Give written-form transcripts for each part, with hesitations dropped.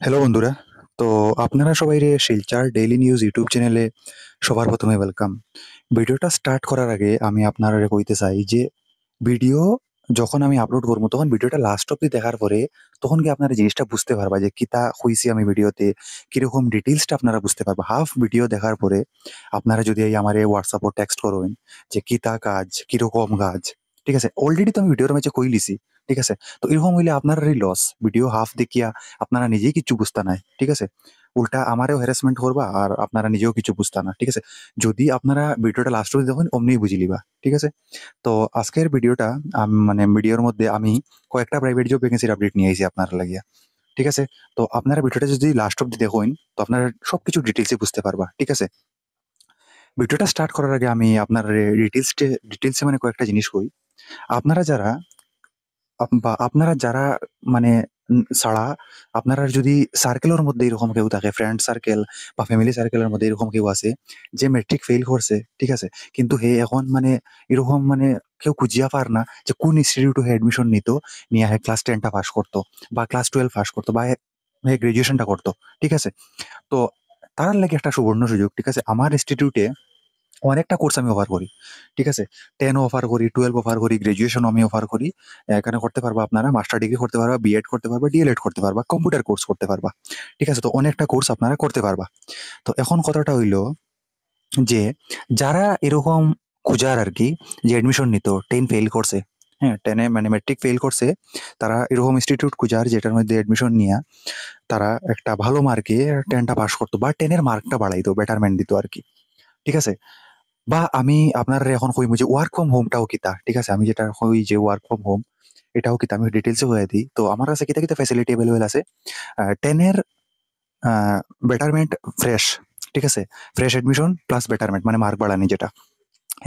Hello বন্ধুরা। তো আপনারা সবাই শিলচর ডেইলি নিউজ ইউটিউব চ্যানেলে সবার প্রথমে ওয়েলকাম। ভিডিওটা স্টার্ট করার আগে আমি আপনারা কইতে চাই যে ভিডিও যখন আমি আপলোড করবো তখন ভিডিওটা লাস্ট অব্দি দেখার পরে তখন কি আপনারা জিনিসটা বুঝতে পারবা যে কিতা হইছি আমি ভিডিওতে, কিরকম ডিটেইলসটা আপনারা বুঝতে পারবা। হাফ ভিডিও দেখার পরে আপনারা যদি এই আমারে হোয়াটসঅ্যাপে টেক্সট করবেন যে কিতা কাজ, কিরকম কাজ, ঠিক আছে? অলরেডি তো আমি ভিডিওর মাঝে কই লিছি, ঠিক আছে? তো এরকম হইলে আপনারারই লস। ভিডিও হাফ দেখিয়া আপনারা নিজেই কিচ্ছু বুঝতা নাই, ঠিক আছে? উল্টা আমারেও হ্যারাসমেন্ট করবা আর আপনারা নিজেও কিছু বুঝতা না, ঠিক আছে? যদি আপনারা ভিডিওটা লাস্ট অব্দি দেখেন অমনিই বুঝি লিবা, ঠিক আছে? তো আজকের ভিডিওটা মানে ভিডিওর মধ্যে আমি কয়েকটা প্রাইভেট জব ভ্যাকেন্সির আপডেট নিয়ে আইছি আপনার লাগিয়া, ঠিক আছে? তো আপনারা ভিডিওটা যদি লাস্ট অব্দি দেখেন তো আপনারা সবকিছু ডিটেইলসে বুঝতে পারবা, ঠিক আছে? ভিডিওটা স্টার্ট করার আগে আমি আপনার ডিটেইলসে মানে কয়েকটা জিনিস কই। আপনারা যারা আপনারা যারা মানে ছাড়া আপনারা যদি সার্কেলের মধ্যে এরকম কেউ থাকে, ফ্রেন্ড সার্কেল বা ফ্যামিলি সার্কেলের মধ্যে এরকম কেউ আছে যে মেট্রিক ফেইল করছে, ঠিক আছে? কিন্তু হে এখন মানে এরকম মানে কেউ খুঁজিয়া পার না যে কোন ইনস্টিটিউটে হে এডমিশন নিত, নিয়ে হে ক্লাস 10টা পাস করতো বা ক্লাস 12 পাস করতো বা হে গ্রাজুয়েশনটা করতো, ঠিক আছে? তো তার লাগে একটা সুবর্ণ সুযোগ, ঠিক আছে? আমার ইনস্টিটিউটে অনেকটা কোর্স আমি অফার করি। ঠিক আছে? 10 অফার করি, 12 অফার করি, গ্র্যাজুয়েশন আমি অফার করি। এখানে করতে পারবা আপনারা মাস্টার ডিগ্রি করতে পারবা, বিএড করতে পারবা, ডিএলএড করতে পারবা, কম্পিউটার কোর্স করতে পারবা। ঠিক আছে? তো অনেকটা কোর্স আপনারা করতে পারবা। তো এখন কথাটা হইলো যে যারা এরকম খুঁজার আরকি যে অ্যাডমিশন নিত, 10 ফেইল করছে, হ্যাঁ? 10 এ মানে মেট্রিক ফেইল করছে, তারা এরকম ইনস্টিটিউট খুঁজার যেটার মধ্যে অ্যাডমিশন নিয়া তারা একটা ভালো মার্কে 10 টা পাস করতো বা 10 এর মার্কটা বাড়াইতো, বেটারমেন্ট দিত আরকি। ঠিক আছে? বা আমি আপনারে এখন কইমু যে ওয়ার্ক ফ্রম হোমটাও কিতা, ঠিক আছে? আমি যেটা কই যে ওয়ার্ক ফ্রম হোম এটাও কিতা আমি ডিটেইলসে কইয়া দিই। তো আমার কাছে কিতা, কিতা ফ্যাসিলিটি এভেইলেবল আছে। 10 এর আ বেটারমেন্ট ফ্রেশ, ঠিক আছে? ফ্রেশ অ্যাডমিশন প্লাস বেটারমেন্ট মানে মার্ক বাড়ানি যেটা।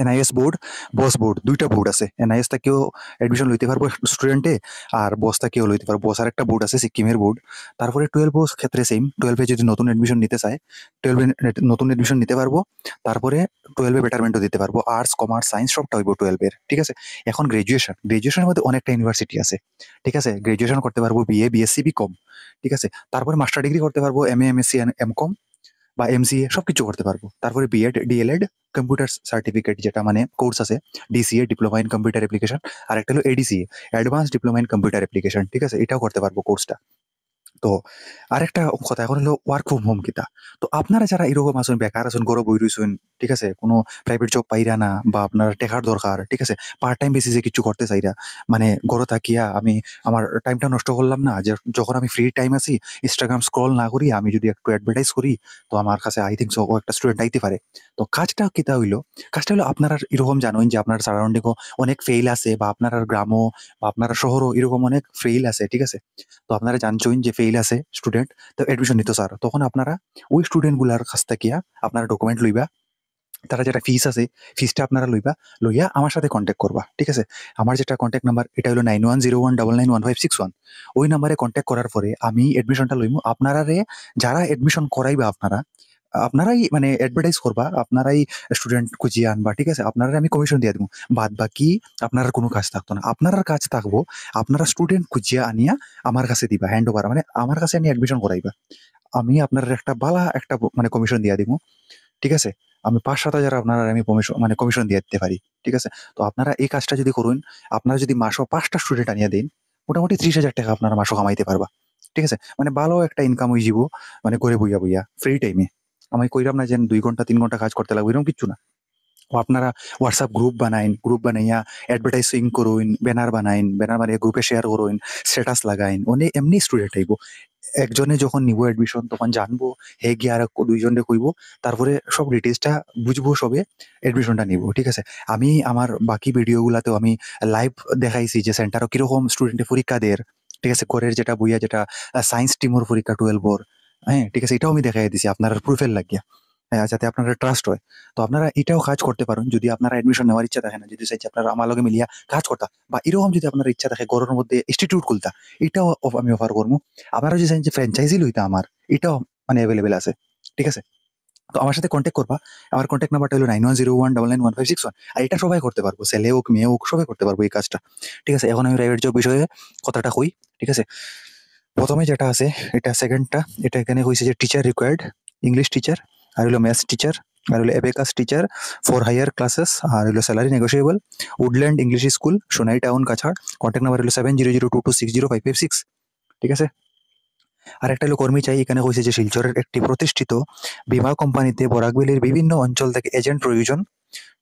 এনআইএস বোর্ড, বস বোর্ড ২ টা বোর্ড আছে। এনআইএস থেকেও অ্যাডমিশন লইতে পারবো স্টুডেন্টে আর বস থেকেও লইতে পারবো। বস আরেকটা বোর্ড আছে সিক্কিমের বোর্ড। তারপরে 12 বোস ক্ষেত্রে সেইম। 12 এ যদি নতুন অ্যাডমিশন নিতে চায়, 12 এ নতুন অ্যাডমিশন নিতে পারবো। তারপরে 12 এ বেটারমেন্টও দিতে পারবো। আর্টস, কমার্স, সায়েন্স সবটা হইব 12 এর। ঠিক আছে? এখন গ্র্যাজুয়েশন। গ্র্যাজুয়েশনের মধ্যে অনেকটা ইউনিভার্সিটি আছে। ঠিক আছে? গ্র্যাজুয়েশন করতে পারবো বিএ, বিএসসি, বিকম। ঠিক আছে? তারপরে মাস্টার ডিগ্রি করতে পারবো এমএ, এমএসসি, এমকম বা এমসিএ সবকিছু করতে পারবো। তারপরে বিএড, ডিএলএড, কম্পিউটার সার্টিফিকেট যেটা মানে কোর্স আছে, DCA diploma in computer application, আর একটা হলো ADCA advance diploma in computer application. ঠিক আছে? এটাও করতে পারবো কোর্সটা। তো আরেকটা কথা এখন হলো ওয়ার্ক ফ্রম হোম কিতা। তো আপনারা যারা এরকম আছেন, বেকার আছেন, ঘরে বই রইছেন, ঠিক আছে? কোনো প্রাইভেট জব পাইরা না বা আপনার টেকার দরকার, ঠিক আছে? পার্ট টাইম বেসিসে কিছু করতে চাইরা, মানে ঘরে থাকিয়া আমি আমার টাইমটা নষ্ট করলাম না। যে যখন আমি ফ্রি টাইম আছি, Instagram স্ক্রল না করি, আমি যদি একটু এডভার্টাইজ করি, তো আমার কাছে আই থিংক সো কয়েকটা স্টুডেন্ট আইতে পারে। তো কাজটা হইলো, কাজটা হলো আপনারা এরকম জানেন যে আপনার সারাউন্ডিং ও অনেক ফেইল আছে বা আপনার গ্রামও বা আপনার শহরও এরকম অনেক ফেইল আছে, ঠিক আছে? তো আপনারা জানছইন যে ফেইল আছে স্টুডেন্ট, তো অ্যাডমিশন নিতে স্যার। তখন আপনারা ওই স্টুডেন্ট গুলার কাছ থাকিয়া আপনারা ডকুমেন্ট লইবা। তারা যেটা ফিস আছে, ফিসটা আপনারা লইবা। লইয়া আমার সাথে কনট্যাক্ট করবা। ঠিক আছে? আমার যেটা কনট্যাক্ট নাম্বার এটা হলো 9101991561। ওই নাম্বারে কনট্যাক্ট করার পরে আমি অ্যাডমিশনটা লইমু। আপনারারে যারা অ্যাডমিশন করাইবা আপনারা, আপনারাই মানে এডভার্টাইজ করবা, আপনারাই স্টুডেন্ট খুঁজিয়ে আনবা। ঠিক আছে? আপনারাই আমি কমিশন দিয়া দিমু। বাদ বাকি আপনার কোনো কাজ থাকতো না। আপনার কাজ থাকবো আপনারা স্টুডেন্ট খুঁজিয়া আনিয়া আমার কাছে দিবা, হ্যান্ড ওভার মানে আমার কাছে আনি অ্যাডমিশন করাইবা। আমি আপনার একটা বালা একটা মানে কমিশন দিয়া দিমু। ঠিক আছে? আমি ৫-৭ হাজার আপনার আমি কমিশন দিয়ে দিতে পারি। ঠিক আছে? তো আপনারা এই কাজটা যদি করুন, আপনারা যদি মাসও ৫ টা স্টুডেন্ট আনিয়া দেন, মোটামুটি ৩০,০০০ টাকা আপনারা মাসও কামাইতে পারবা। ঠিক আছে? মানে ভালো একটা ইনকাম হয়ে যাবো, মানে ঘরে বইয়া ফ্রি টাইমে। আমি কইরাম না যে ২ ঘন্টা ৩ ঘন্টা কাজ করতে লাগবে এরকম কিচ্ছু না। ও আপনারা WhatsApp গ্রুপ বানাইন, গ্রুপ বানাইয়া অ্যাডভার্টাইজিং করুন, ব্যানার বানাইন, ব্যানার বানাইয়া গ্রুপে শেয়ার করুন, স্ট্যাটাস লাগাইন। এমনি স্টুডেন্ট আইবো। একজনে যখন নিবো অ্যাডমিশন তখন জানবো, হে গিয়ে আর ২ জনরে কইবো। তারপরে সব ডিটেইলসটা বুঝবো সবে, অ্যাডমিশনটা নিবো। ঠিক আছে? আমি আমার বাকি ভিডিওগুলাতেও আমি লাইভ দেখাইছি যে সেন্টারও কিরকম স্টুডেন্টে পরীক্ষা দেয়। ঠিক আছে? ঘরের যেটা বইয়া যেটা সায়েন্স টিমর পরীক্ষা 12 বোর, হ্যাঁ? ঠিক আছে? এটাও আমি দেখাইয়া দিছি আপনার প্রুফের লাগিয়া। হ্যাঁ, যাতে আপনারা ট্রাস্ট হয়। তো আপনারা এটাও কাজ করতে পারেন যদি আপনারা অ্যাডমিশন নেওয়ার ইচ্ছা থাকে না। যদি চাই যে আপনারা আমার লগে মিলিয়া কাজ করতা বা এরকম যদি আপনার ইচ্ছা থাকে ঘরের মধ্যে ইনস্টিটিউট খুলতা, এটাও আমি অফার করমু। আপনারা যদি চান যে ফ্র্যাঞ্চাইজি লইতা আমার, এটাও মানে এভেইলেবল আছে। ঠিক আছে? তো আমার সাথে কনট্যাক্ট করবা। আমার কনট্যাক্ট নাম্বারটা হলো 9101991561। আর এটা সবাই করতে পারবো। ছেলে হোক, মেয়ে হোক সবাই করতে পারবো এই কাজটা। ঠিক আছে? এখন আমি প্রাইভেট জব বিষয়ে কথাটা কই। ঠিক আছে? প্রথমে যেটা আছে এটা সেকেন্ডটা, এটা এখানে কইছে যে টিচার রিকোয়ার্ড, ইংলিশ টিচার, আর হলো ম্যাথস টিচার, আর হলো এবেকাস টিচার ফর হায়ার ক্লাসেস, আর হলো salary negotiable, woodland English school, Sonai town, Cachar. Contact number হলো 7002260556। ঠিক আছে? আর একটা হলো কর্মী চাই, এখানে কইছে যে শিলচরের একটি প্রতিষ্ঠিত বীমা কোম্পানিতে বরাকবেলির বিভিন্ন অঞ্চল থেকে এজেন্ট প্রয়োজন।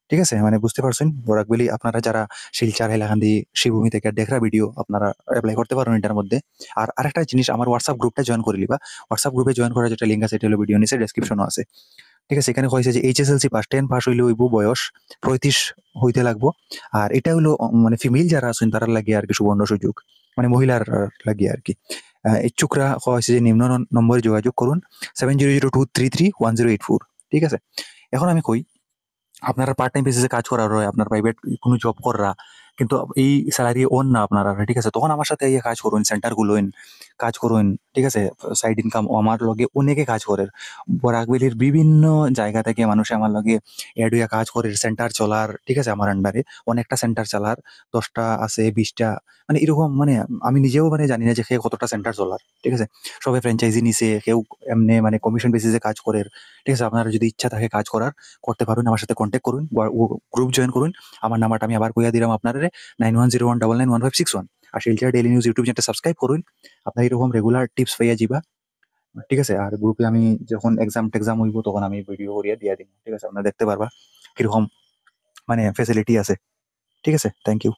ঠিক আছে? মানে বুঝতে পারছেন, বরাকবেলি আপনারা যারা শিলচর, হাইলাকান্দি, শ্রীভূমি থেকে দেখরা ভিডিও আপনারা এপ্লাই করতে পারেন এটার মধ্যে। আর আরেকটা জিনিস, আমার হোয়াটসঅ্যাপ গ্রুপটা জয়েন করে লিবা। হোয়াটসঅ্যাপ গ্রুপে জয়েন করার যেটা লিঙ্ক আছে এটা হলো ভিডিও নিচে ডেসক্রিপশনও আছে। ঠিক আছে? এখানে কইছে যে এইচএসএলসি পাস, 10 পাস হইলে হইব, বয়স 35 হইতে লাগবো। আর এটা হলো মানে ফিমেল যারা আছেন তারা লাগে আর কি সুবর্ণ সুযোগ, মানে মহিলার লাগিয়ে আর কি। ইচ্ছুকরা কইছে যে নিম্ন নম্বরে যোগাযোগ করুন 7002331084। ঠিক আছে? এখন আমি কই, আপনারা পার্ট টাইম বেসিসে কাজ করার হয়, আপনার প্রাইভেট কোনো জব কররা, কিন্তু এই স্যালারি ওন না আপনারা, ঠিক আছে? তখন আমার সাথে ইয়ে কাজ করুন, সেন্টার গুলোইন কাজ করুন। ঠিক আছে? সাইড ইনকাম আমার লগে অনেকে কাজ করে। বরাকবেলির বিভিন্ন জায়গা থেকে মানুষে আমার লগে এড হইয়া কাজ করে, সেন্টার চলার। ঠিক আছে? আমার আন্ডারে অনেকটা সেন্টার চালার, 10টা আছে, 20টা, মানে এরকম। মানে আমি নিজেও মানে জানি না যে সে কতটা সেন্টার চলার। ঠিক আছে? সবাই ফ্র্যাঞ্চাইজি নিছে, কেউ এমনি মানে কমিশন বেসিসে কাজ করে। ঠিক আছে? আপনারা যদি ইচ্ছা থাকে কাজ করার, করতে পারুন, আমার সাথে কন্ট্যাক্ট করুন, গ্রুপ জয়েন করুন। আমার নাম্বারটা আমি আবার কইয়া দিলাম আপনারে, 9101991561। আর শিলচর ডেইলি নিউজ ইউটিউব চ্যানেলটা সাবস্ক্রাইব করুন, আপনার এরকম রেগুলার টিপস পাইয়া যাবা। ঠিক আছে? আর গ্রুপে আমি যখন এক্সাম টেক্সাম হইব তখন আমি ভিডিও করিয়া দিয়া দিব। ঠিক আছে? আপনারা দেখতে পারবা কিরকম মানে ফ্যাসিলিটি আছে। ঠিক আছে? Thank you.